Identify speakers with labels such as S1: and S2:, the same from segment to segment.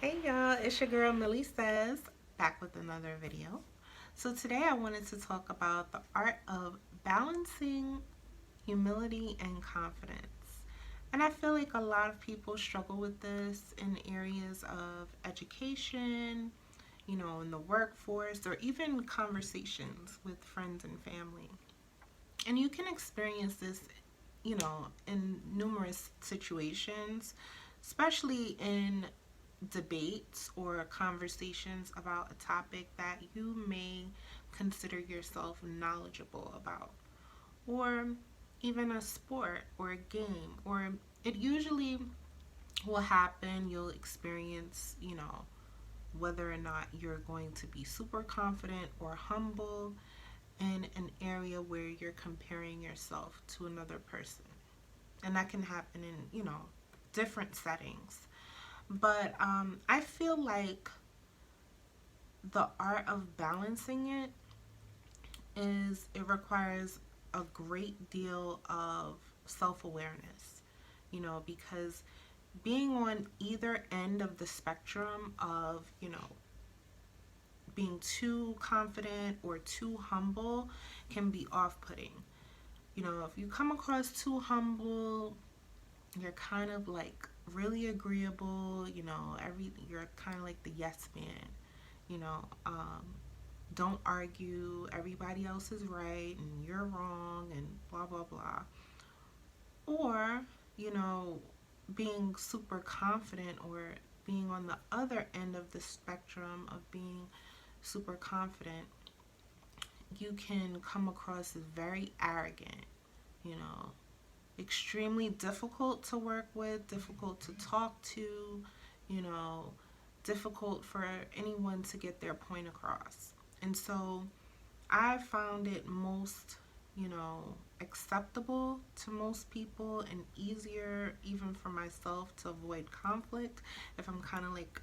S1: Hey y'all, it's your girl Millie Says, back with another video. So today I wanted to talk about the art of balancing humility and confidence. And I feel like a lot of people struggle with this in areas of education, in the workforce, or even conversations with friends and family. And you can experience this, in numerous situations, especially in debates or conversations about a topic that you may consider yourself knowledgeable about, or even a sport or a game, or it usually will happen. You'll experience, whether or not you're going to be super confident or humble in an area where you're comparing yourself to another person. And that can happen in, different settings. But I feel like the art of balancing it requires a great deal of self-awareness, because being on either end of the spectrum of, being too confident or too humble can be off-putting. If you come across too humble, you're kind of like really agreeable, you're kind of like the yes man, you know, um, don't argue, everybody else is right and you're wrong and blah blah blah. Or, you know, being super confident, or being on the other end of the spectrum of being super confident, you can come across as very arrogant, you know, extremely difficult to work with, difficult to talk to, you know, difficult for anyone to get their point across. And so I found it most, acceptable to most people and easier even for myself to avoid conflict if I'm kind of like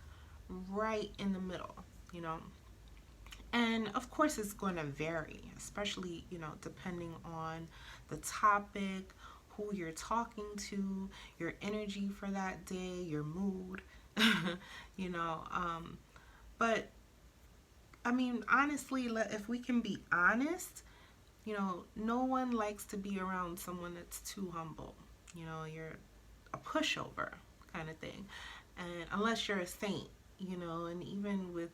S1: right in the middle, you know. And of course, it's going to vary, especially, depending on the topic, who you're talking to, your energy for that day, your mood, you know. But I mean, honestly, if we can be honest, no one likes to be around someone that's too humble. You're a pushover kind of thing. And unless you're a saint, and even with,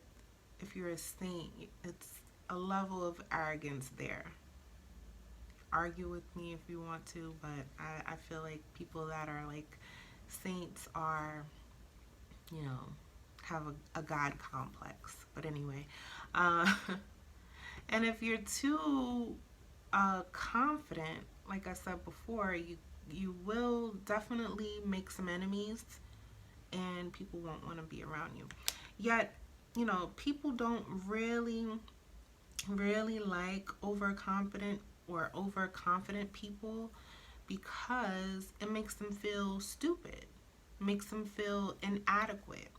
S1: if you're a saint, it's a level of arrogance there. Argue with me if you want to, but I feel like people that are like saints are, you know, have a God complex. But anyway, uh, and if you're too confident, like I said before, you will definitely make some enemies, and people won't want to be around you. Yet, people don't really like overconfident or overconfident people because it makes them feel stupid, makes them feel inadequate.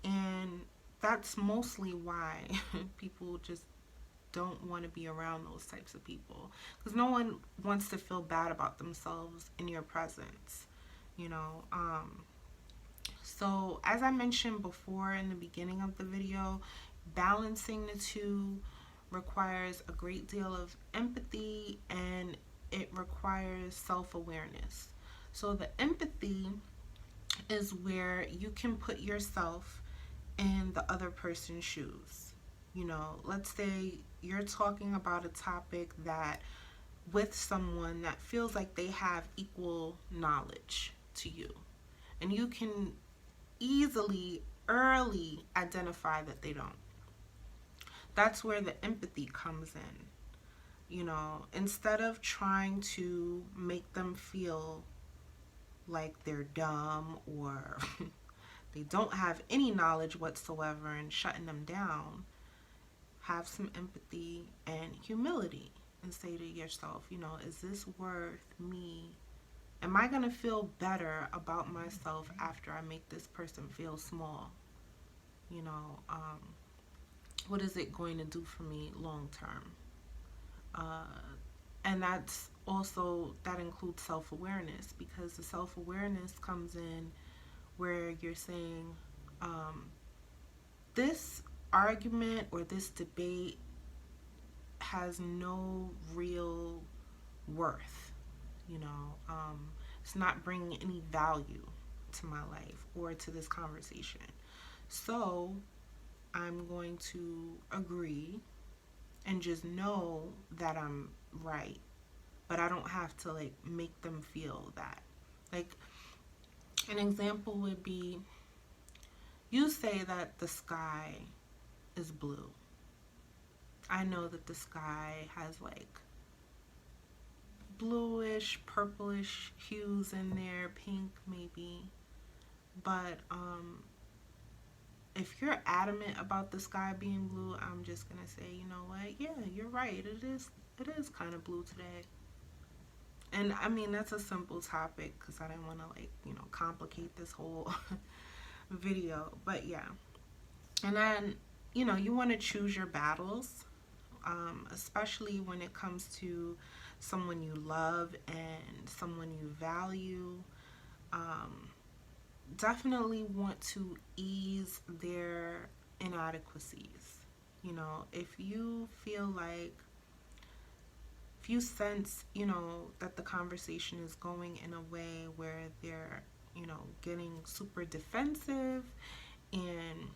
S1: And that's mostly why people just don't want to be around those types of people, because no one wants to feel bad about themselves in your presence, you know. So, as I mentioned before in the beginning of the video, balancing the two requires a great deal of empathy, and it requires self awareness. So, the empathy is where you can put yourself in the other person's shoes. Let's say you're talking about a topic that with someone that feels like they have equal knowledge to you, and you can easily early identify that they don't. That's where the empathy comes in. Instead of trying to make them feel like they're dumb or they don't have any knowledge whatsoever and shutting them down, have some empathy and humility and say to yourself, is this worth me? Am I going to feel better about myself after I make this person feel small? You know, um, what is it going to do for me long term? Uh, and that includes self awareness, because the self awareness comes in where you're saying, This argument or this debate has no real worth, you know. It's not bringing any value to my life or to this conversation. So I'm going to agree and just know that I'm right, but I don't have to like make them feel that. Like, an example would be, you say that the sky is blue. I know that the sky has like bluish, purplish hues in there, pink maybe. But if you're adamant about the sky being blue, I'm just gonna say, you know what? Yeah, you're right. It is kind of blue today. And I mean, that's a simple topic because I didn't want to like, you know, complicate this whole video. But yeah. And then, you know, you want to choose your battles, especially when it comes to someone you love and someone you value. Definitely want to ease their inadequacies. You know, if you feel like, if you sense, you know, that the conversation is going in a way where they're, you know, getting super defensive, and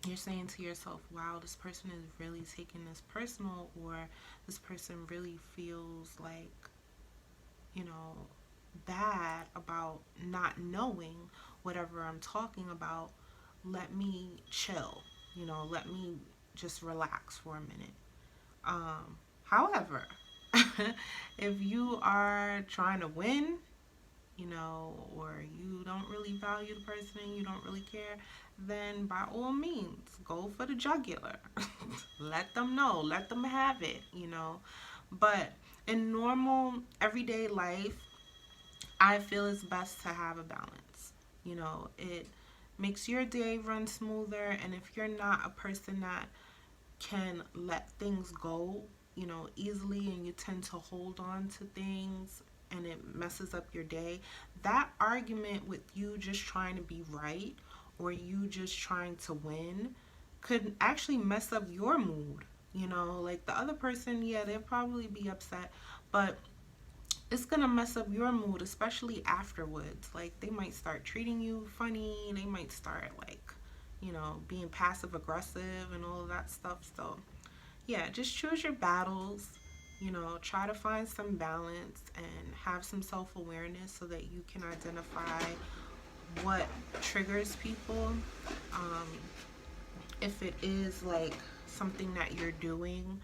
S1: you're saying to yourself, wow, this person is really taking this personal, or this person really feels like, you know, bad about not knowing whatever I'm talking about, let me chill, you know, let me just relax for a minute. However, if you are trying to win, you know, or you don't really value the person and you don't really care, then by all means, go for the jugular. Let them know, let them have it, you know. But in normal, everyday life, I feel it's best to have a balance. You know, it makes your day run smoother, and if you're not a person that can let things go, you know, easily, and you tend to hold on to things and it messes up your day, that argument with you just trying to be right or you just trying to win could actually mess up your mood. You know, like the other person, yeah, they'll probably be upset, but it's gonna mess up your mood, especially afterwards. Like, they might start treating you funny, they might start like, you know, being passive aggressive and all of that stuff. So yeah, just choose your battles, you know, try to find some balance and have some self-awareness so that you can identify what triggers people. um, if it is like something that you're doing,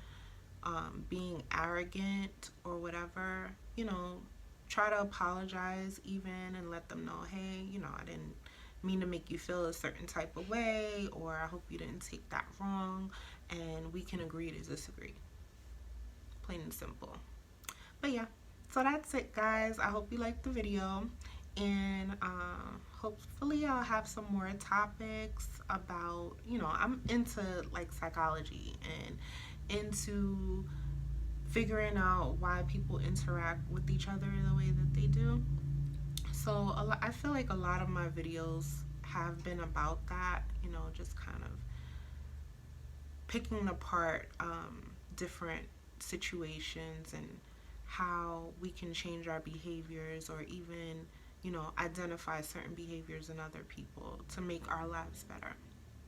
S1: being arrogant or whatever, you know, try to apologize even and let them know, hey, you know, I didn't mean to make you feel a certain type of way, or I hope you didn't take that wrong, and we can agree to disagree. Plain and simple. But yeah, so that's it, guys. I hope you liked the video, and hopefully I'll have some more topics about, you know, I'm into like psychology and into figuring out why people interact with each other the way that they do. So I feel like a lot of my videos have been about that, you know, just kind of picking apart different situations and how we can change our behaviors, or even, you know, identify certain behaviors in other people to make our lives better,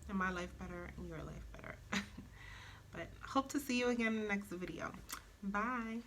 S1: and my life better, and your life better. But hope to see you again in the next video. Bye.